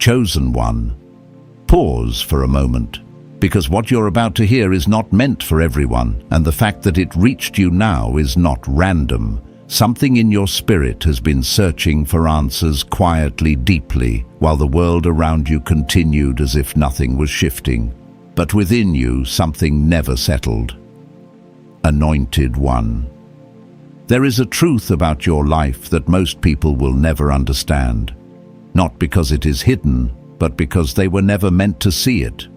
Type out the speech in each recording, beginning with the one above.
Chosen one, pause for a moment, because what you're about to hear is not meant for everyone, and the fact that it reached you now is not random. Something in your spirit has been searching for answers quietly, deeply, while the world around you continued as if nothing was shifting. But within you, something never settled. Anointed one. There is a truth about your life that most people will never understand. Not because it is hidden, but because they were never meant to see it.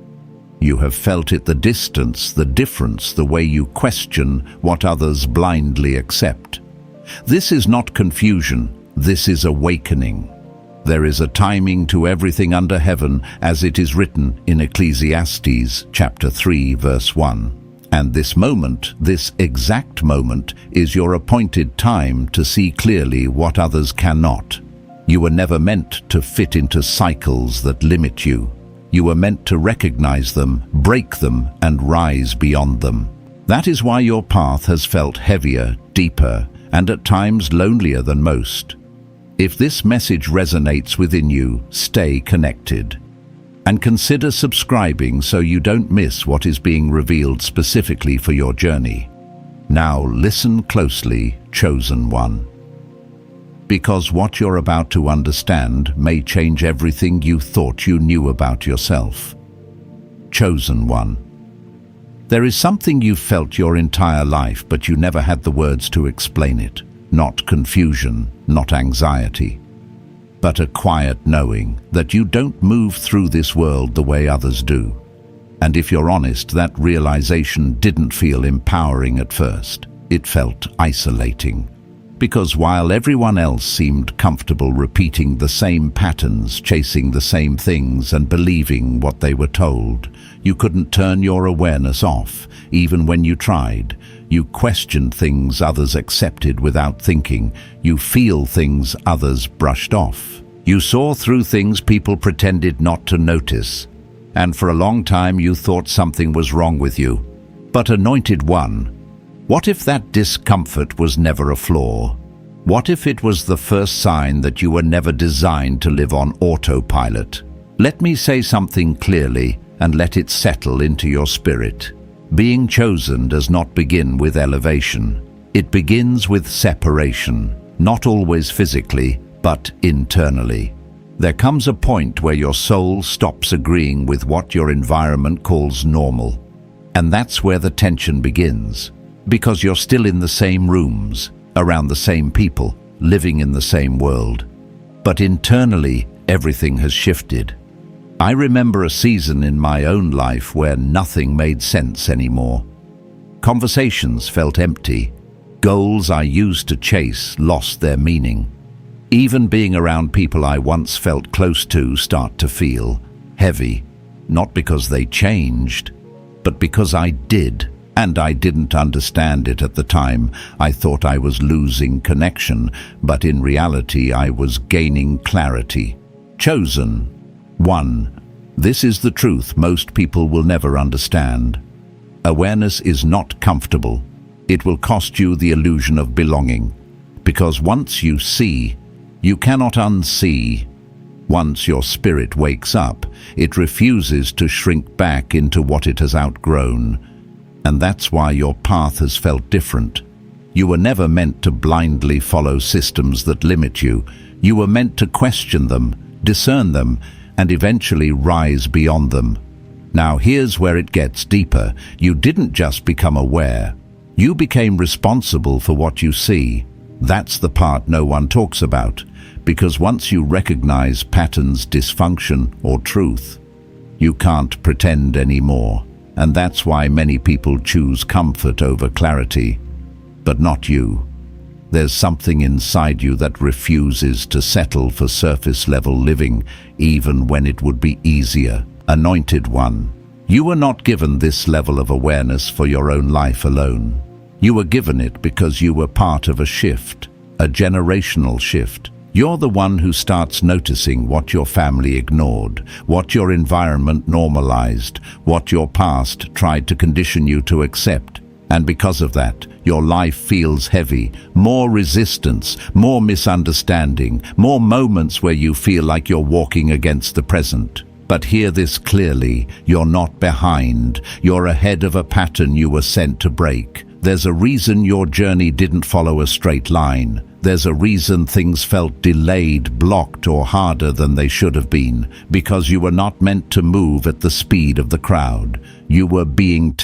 You have felt it, the distance, the difference, the way you question what others blindly accept. This is not confusion, this is awakening. There is a timing to everything under heaven, as it is written in Ecclesiastes chapter 3 verse 1. And this moment, this exact moment, is your appointed time to see clearly what others cannot. You were never meant to fit into cycles that limit you. You were meant to recognize them, break them, and rise beyond them. That is why your path has felt heavier, deeper, and at times lonelier than most. If this message resonates within you, stay connected. And consider subscribing so you don't miss what is being revealed specifically for your journey. Now listen closely, chosen one. Because what you're about to understand may change everything you thought you knew about yourself. Chosen one. There is something you've felt your entire life, but you never had the words to explain it. Not confusion, not anxiety, but a quiet knowing that you don't move through this world the way others do. And if you're honest, that realization didn't feel empowering at first. It felt isolating. Because while everyone else seemed comfortable repeating the same patterns, chasing the same things, and believing what they were told, you couldn't turn your awareness off. Even when you tried, you questioned things others accepted without thinking. You feel things others brushed off. You saw through things people pretended not to notice. And for a long time you thought something was wrong with you. But anointed one, what if that discomfort was never a flaw? What if it was the first sign that you were never designed to live on autopilot? Let me say something clearly and let it settle into your spirit. Being chosen does not begin with elevation. It begins with separation, not always physically, but internally. There comes a point where your soul stops agreeing with what your environment calls normal. And that's where the tension begins. Because you're still in the same rooms, around the same people, living in the same world. But internally, everything has shifted. I remember a season in my own life where nothing made sense anymore. Conversations felt empty. Goals I used to chase lost their meaning. Even being around people I once felt close to start to feel heavy. Not because they changed, but because I did. And I didn't understand it at the time. I thought I was losing connection, but in reality I was gaining clarity. Chosen one. This is the truth most people will never understand. Awareness is not comfortable. It will cost you the illusion of belonging. Because once you see, you cannot unsee. Once your spirit wakes up, it refuses to shrink back into what it has outgrown. And that's why your path has felt different. You were never meant to blindly follow systems that limit you. You were meant to question them, discern them, and eventually rise beyond them. Now here's where it gets deeper. You didn't just become aware. You became responsible for what you see. That's the part no one talks about. Because once you recognize patterns, dysfunction, or truth, you can't pretend anymore. And that's why many people choose comfort over clarity. But not you. There's something inside you that refuses to settle for surface-level living, even when it would be easier. Anointed one. You were not given this level of awareness for your own life alone. You were given it because you were part of a shift, a generational shift. You're the one who starts noticing what your family ignored, what your environment normalized, what your past tried to condition you to accept. And because of that, Your life feels heavy, more resistance, more misunderstanding, more moments where you feel like you're walking against the present. But hear this clearly, you're not behind. You're ahead of a pattern you were sent to break. There's a reason your journey didn't follow a straight line. There's a reason things felt delayed, blocked, or harder than they should have been, because you were not meant to move at the speed of the crowd. You were being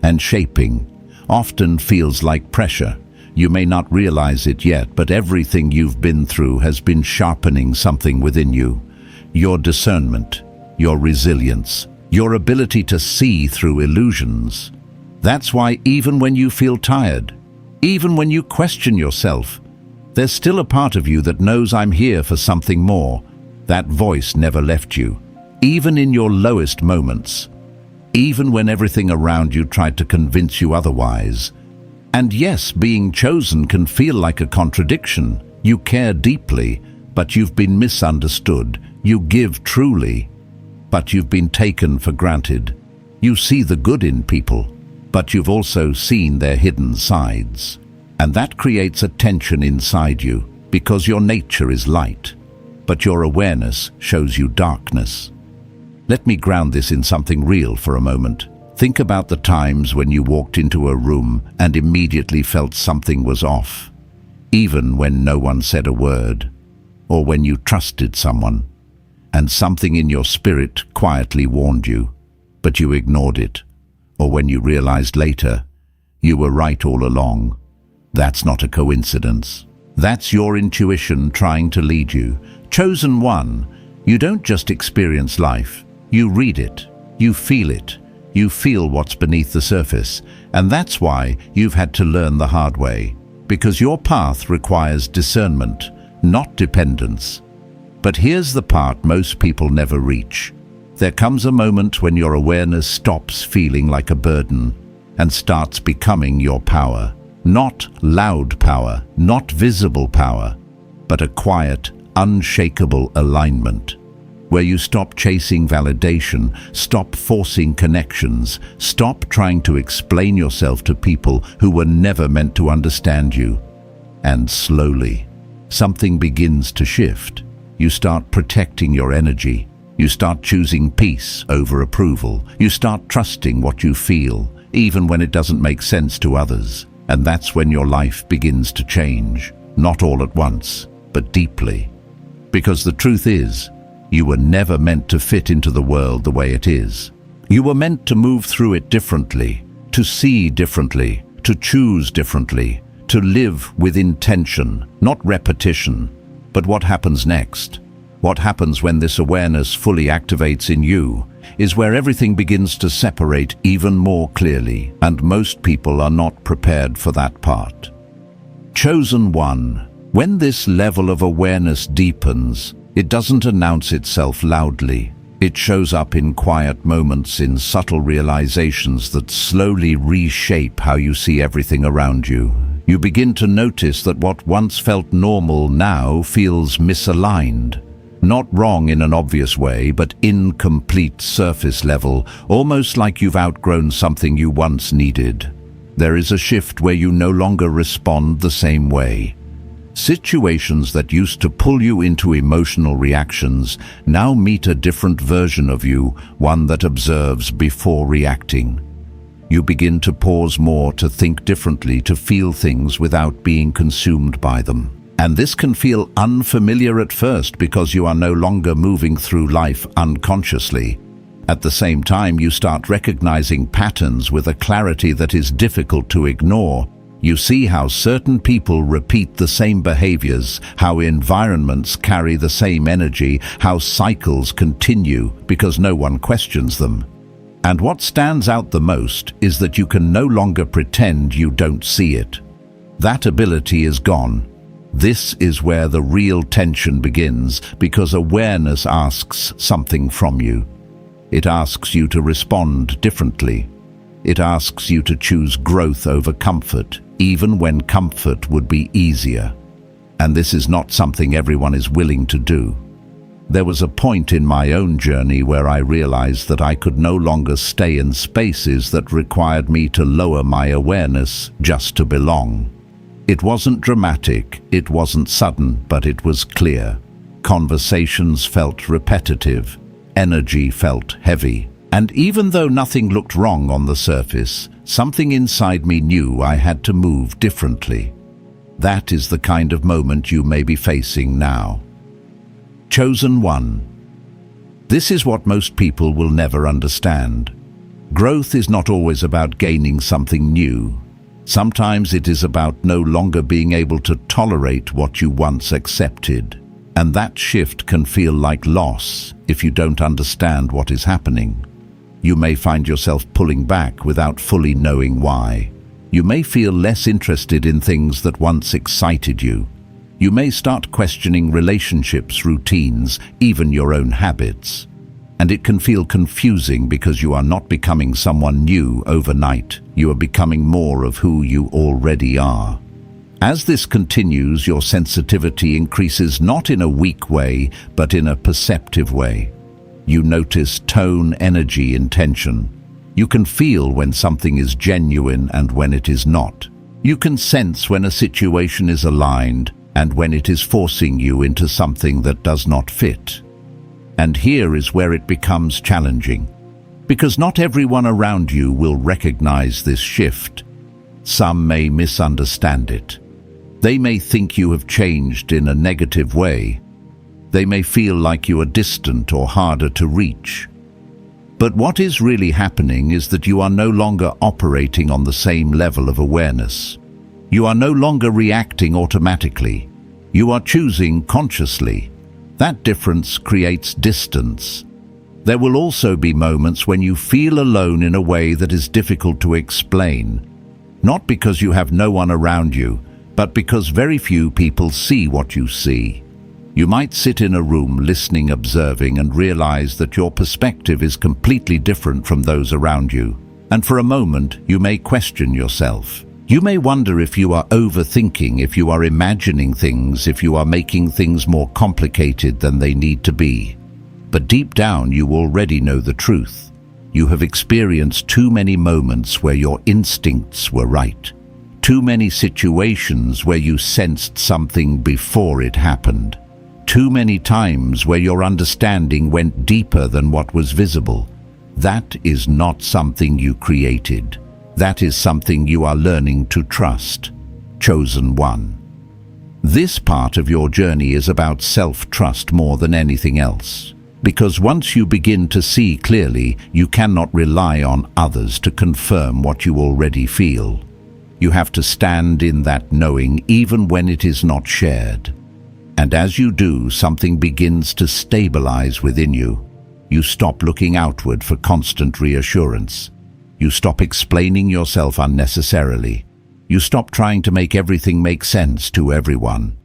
and shaping. Often feels like pressure. You may not realize it yet, but everything you've been through has been sharpening something within you. Your discernment, your resilience, your ability to see through illusions. That's why even when you feel tired, even when you question yourself, there's still a part of you that knows I'm here for something more. That voice never left you, even in your lowest moments, even when everything around you tried to convince you otherwise. And yes, being chosen can feel like a contradiction. You care deeply, but you've been misunderstood. You give truly, but you've been taken for granted. You see the good in people, but you've also seen their hidden sides. And that creates a tension inside you, because your nature is light, but your awareness shows you darkness. Let me ground this in something real for a moment. Think about the times when you walked into a room and immediately felt something was off, even when no one said a word, or when you trusted someone, and something in your spirit quietly warned you, but you ignored it, or when you realized later you were right all along. That's not a coincidence. That's your intuition trying to lead you. Chosen one, you don't just experience life. You read it, you feel it, you feel what's beneath the surface. And that's why you've had to learn the hard way. Because your path requires discernment, not dependence. But here's the part most people never reach. There comes a moment when your awareness stops feeling like a burden and starts becoming your power. Not loud power, not visible power, but a quiet, unshakable alignment, where you stop chasing validation, stop forcing connections, stop trying to explain yourself to people who were never meant to understand you. And slowly, something begins to shift. You start protecting your energy. You start choosing peace over approval. You start trusting what you feel, even when it doesn't make sense to others. And that's when your life begins to change, not all at once, but deeply. Because the truth is, you were never meant to fit into the world the way it is. You were meant to move through it differently, to see differently, to choose differently, to live with intention, not repetition. But what happens next? What happens when this awareness fully activates in you is where everything begins to separate even more clearly, and most people are not prepared for that part. Chosen one, when this level of awareness deepens, it doesn't announce itself loudly. It shows up in quiet moments, in subtle realizations that slowly reshape how you see everything around you. You begin to notice that what once felt normal now feels misaligned. Not wrong in an obvious way, but incomplete surface level, almost like you've outgrown something you once needed. There is a shift where you no longer respond the same way. Situations that used to pull you into emotional reactions now meet a different version of you, one that observes before reacting. You begin to pause more, to think differently, to feel things without being consumed by them. And this can feel unfamiliar at first because you are no longer moving through life unconsciously. At the same time, you start recognizing patterns with a clarity that is difficult to ignore. You see how certain people repeat the same behaviors, how environments carry the same energy, how cycles continue because no one questions them. And what stands out the most is that you can no longer pretend you don't see it. That ability is gone. This is where the real tension begins, because awareness asks something from you. It asks you to respond differently. It asks you to choose growth over comfort, even when comfort would be easier. And this is not something everyone is willing to do. There was a point in my own journey where I realized that I could no longer stay in spaces that required me to lower my awareness just to belong. It wasn't dramatic, it wasn't sudden, but it was clear. Conversations felt repetitive, energy felt heavy, and even though nothing looked wrong on the surface, something inside me knew I had to move differently. That is the kind of moment you may be facing now. Chosen one. This is what most people will never understand. Growth is not always about gaining something new. Sometimes it is about no longer being able to tolerate what you once accepted. And that shift can feel like loss if you don't understand what is happening. You may find yourself pulling back without fully knowing why. You may feel less interested in things that once excited you. You may start questioning relationships, routines, even your own habits. And it can feel confusing because you are not becoming someone new overnight. You are becoming more of who you already are. As this continues, your sensitivity increases not in a weak way, but in a perceptive way. You notice tone, energy, intention. You can feel when something is genuine and when it is not. You can sense when a situation is aligned and when it is forcing you into something that does not fit. And here is where it becomes challenging, because not everyone around you will recognize this shift. Some may misunderstand it. They may think you have changed in a negative way. They may feel like you are distant or harder to reach. But what is really happening is that you are no longer operating on the same level of awareness. You are no longer reacting automatically. You are choosing consciously. That difference creates distance. There will also be moments when you feel alone in a way that is difficult to explain. Not because you have no one around you, but because very few people see what you see. You might sit in a room listening, observing, and realize that your perspective is completely different from those around you. And for a moment, you may question yourself. You may wonder if you are overthinking, if you are imagining things, if you are making things more complicated than they need to be. But deep down, you already know the truth. You have experienced too many moments where your instincts were right. Too many situations where you sensed something before it happened. Too many times where your understanding went deeper than what was visible. That is not something you created. That is something you are learning to trust. Chosen one. This part of your journey is about self-trust more than anything else. Because once you begin to see clearly, you cannot rely on others to confirm what you already feel. You have to stand in that knowing even when it is not shared. And as you do, something begins to stabilize within you. You stop looking outward for constant reassurance. You stop explaining yourself unnecessarily. You stop trying to make everything make sense to everyone.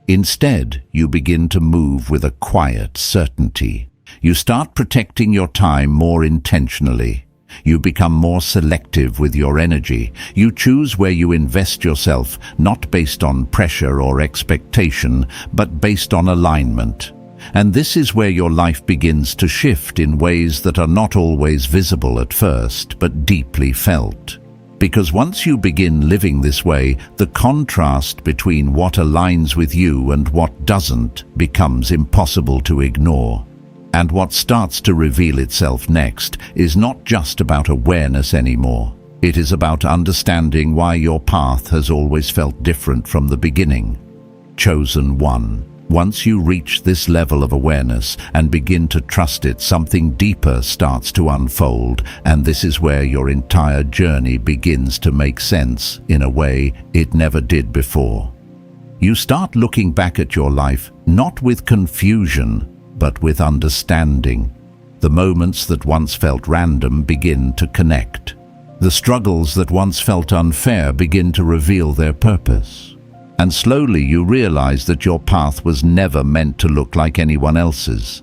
Instead, you begin to move with a quiet certainty. You start protecting your time more intentionally. You become more selective with your energy. You choose where you invest yourself, not based on pressure or expectation, but based on alignment. And this is where your life begins to shift in ways that are not always visible at first, but deeply felt. Because once you begin living this way, the contrast between what aligns with you and what doesn't becomes impossible to ignore. And what starts to reveal itself next is not just about awareness anymore. It is about understanding why your path has always felt different from the beginning. Chosen one. Once you reach this level of awareness and begin to trust it, something deeper starts to unfold, and this is where your entire journey begins to make sense in a way it never did before. You start looking back at your life not with confusion, but with understanding. The moments that once felt random begin to connect. The struggles that once felt unfair begin to reveal their purpose. And slowly you realize that your path was never meant to look like anyone else's.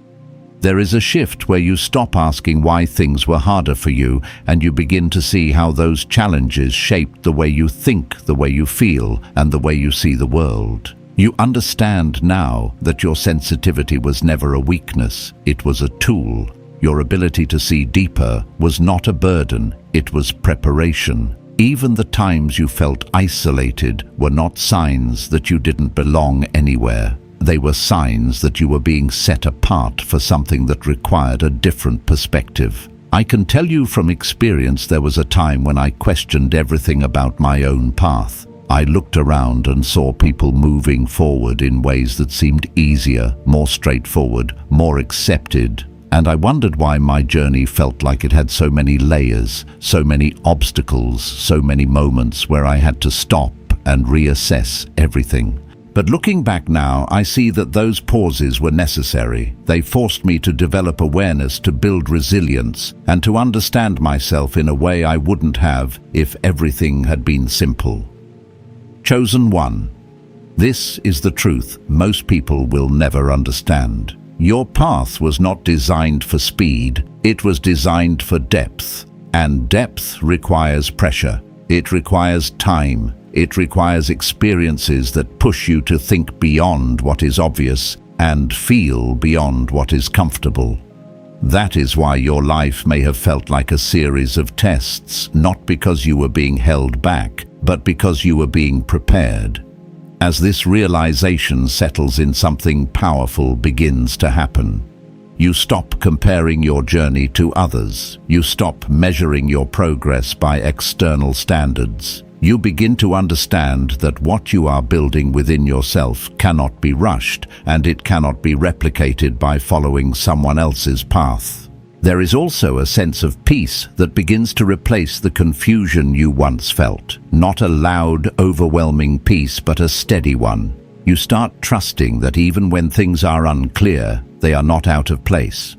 There is a shift where you stop asking why things were harder for you, and you begin to see how those challenges shaped the way you think, the way you feel, and the way you see the world. You understand now that your sensitivity was never a weakness, it was a tool. Your ability to see deeper was not a burden, it was preparation. Even the times you felt isolated were not signs that you didn't belong anywhere. They were signs that you were being set apart for something that required a different perspective. I can tell you from experience there was a time when I questioned everything about my own path. I looked around and saw people moving forward in ways that seemed easier, more straightforward, more accepted, and I wondered why my journey felt like it had so many layers, so many obstacles, so many moments where I had to stop and reassess everything. But looking back now, I see that those pauses were necessary. They forced me to develop awareness, to build resilience, and to understand myself in a way I wouldn't have if everything had been simple. Chosen one. This is the truth most people will never understand. Your path was not designed for speed, it was designed for depth. And depth requires pressure. It requires time. It requires experiences that push you to think beyond what is obvious and feel beyond what is comfortable. That is why your life may have felt like a series of tests, not because you were being held back, but because you were being prepared. As this realization settles in, something powerful begins to happen. You stop comparing your journey to others. You stop measuring your progress by external standards. You begin to understand that what you are building within yourself cannot be rushed, and it cannot be replicated by following someone else's path. There is also a sense of peace that begins to replace the confusion you once felt. Not a loud, overwhelming peace, but a steady one. You start trusting that even when things are unclear, they are not out of place.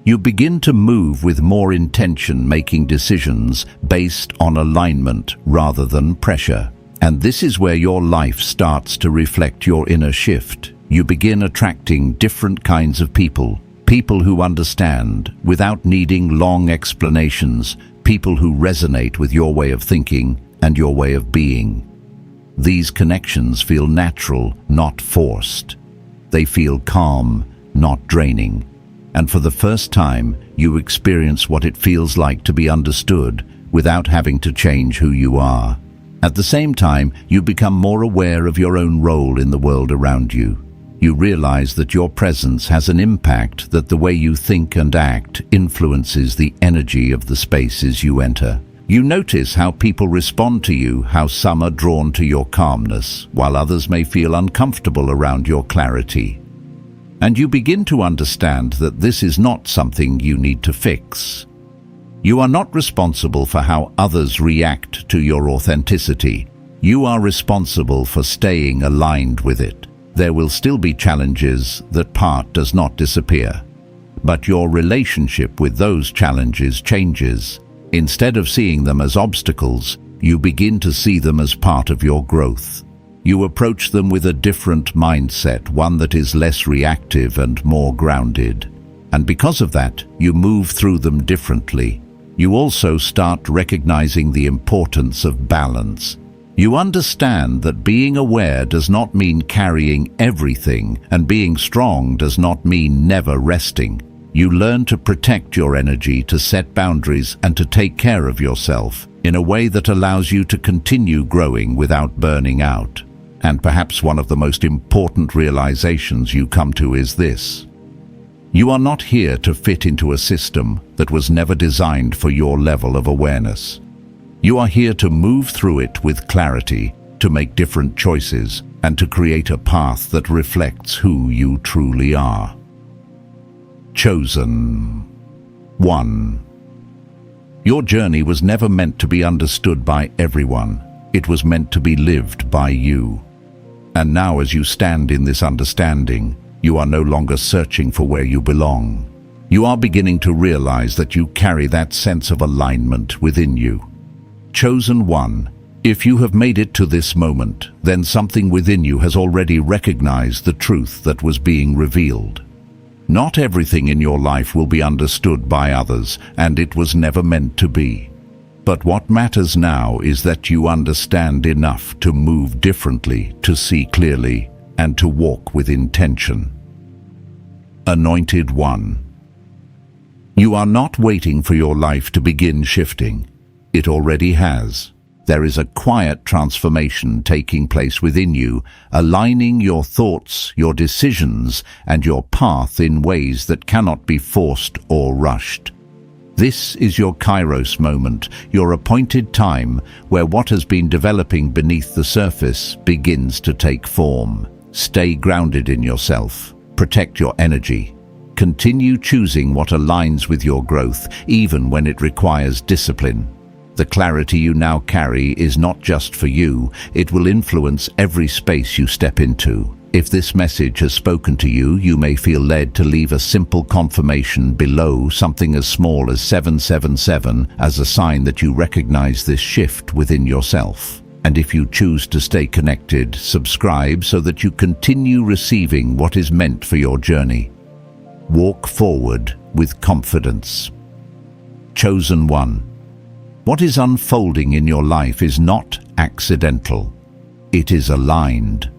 You begin to move with more intention, making decisions based on alignment rather than pressure. And this is where your life starts to reflect your inner shift. You begin attracting different kinds of people. People who understand without needing long explanations. People who resonate with your way of thinking and your way of being. These connections feel natural, not forced. They feel calm, not draining. And for the first time, you experience what it feels like to be understood without having to change who you are. At the same time, you become more aware of your own role in the world around you. You realize that your presence has an impact, that the way you think and act influences the energy of the spaces you enter. You notice how people respond to you, how some are drawn to your calmness, while others may feel uncomfortable around your clarity. And you begin to understand that this is not something you need to fix. You are not responsible for how others react to your authenticity. You are responsible for staying aligned with it. There will still be challenges. That part does not disappear. But your relationship with those challenges changes. Instead of seeing them as obstacles, you begin to see them as part of your growth. You approach them with a different mindset, one that is less reactive and more grounded. And because of that, you move through them differently. You also start recognizing the importance of balance. You understand that being aware does not mean carrying everything, and being strong does not mean never resting. You learn to protect your energy, to set boundaries, and to take care of yourself in a way that allows you to continue growing without burning out. And perhaps one of the most important realizations you come to is this. You are not here to fit into a system that was never designed for your level of awareness. You are here to move through it with clarity, to make different choices, and to create a path that reflects who you truly are. Chosen one. Your journey was never meant to be understood by everyone. It was meant to be lived by you. And now, as you stand in this understanding, you are no longer searching for where you belong. You are beginning to realize that you carry that sense of alignment within you. Chosen one, if you have made it to this moment, then something within you has already recognized the truth that was being revealed. Not everything in your life will be understood by others, and it was never meant to be. But what matters now is that you understand enough to move differently, to see clearly, and to walk with intention. Anointed One. You are not waiting for your life to begin shifting. It already has. There is a quiet transformation taking place within you, aligning your thoughts, your decisions, and your path in ways that cannot be forced or rushed. This is your Kairos moment, your appointed time, where what has been developing beneath the surface begins to take form. Stay grounded in yourself. Protect your energy. Continue choosing what aligns with your growth, even when it requires discipline. The clarity you now carry is not just for you, it will influence every space you step into. If this message has spoken to you, you may feel led to leave a simple confirmation below, something as small as 777, as a sign that you recognize this shift within yourself. And if you choose to stay connected, subscribe so that you continue receiving what is meant for your journey. Walk forward with confidence. Chosen One. What is unfolding in your life is not accidental. It is aligned.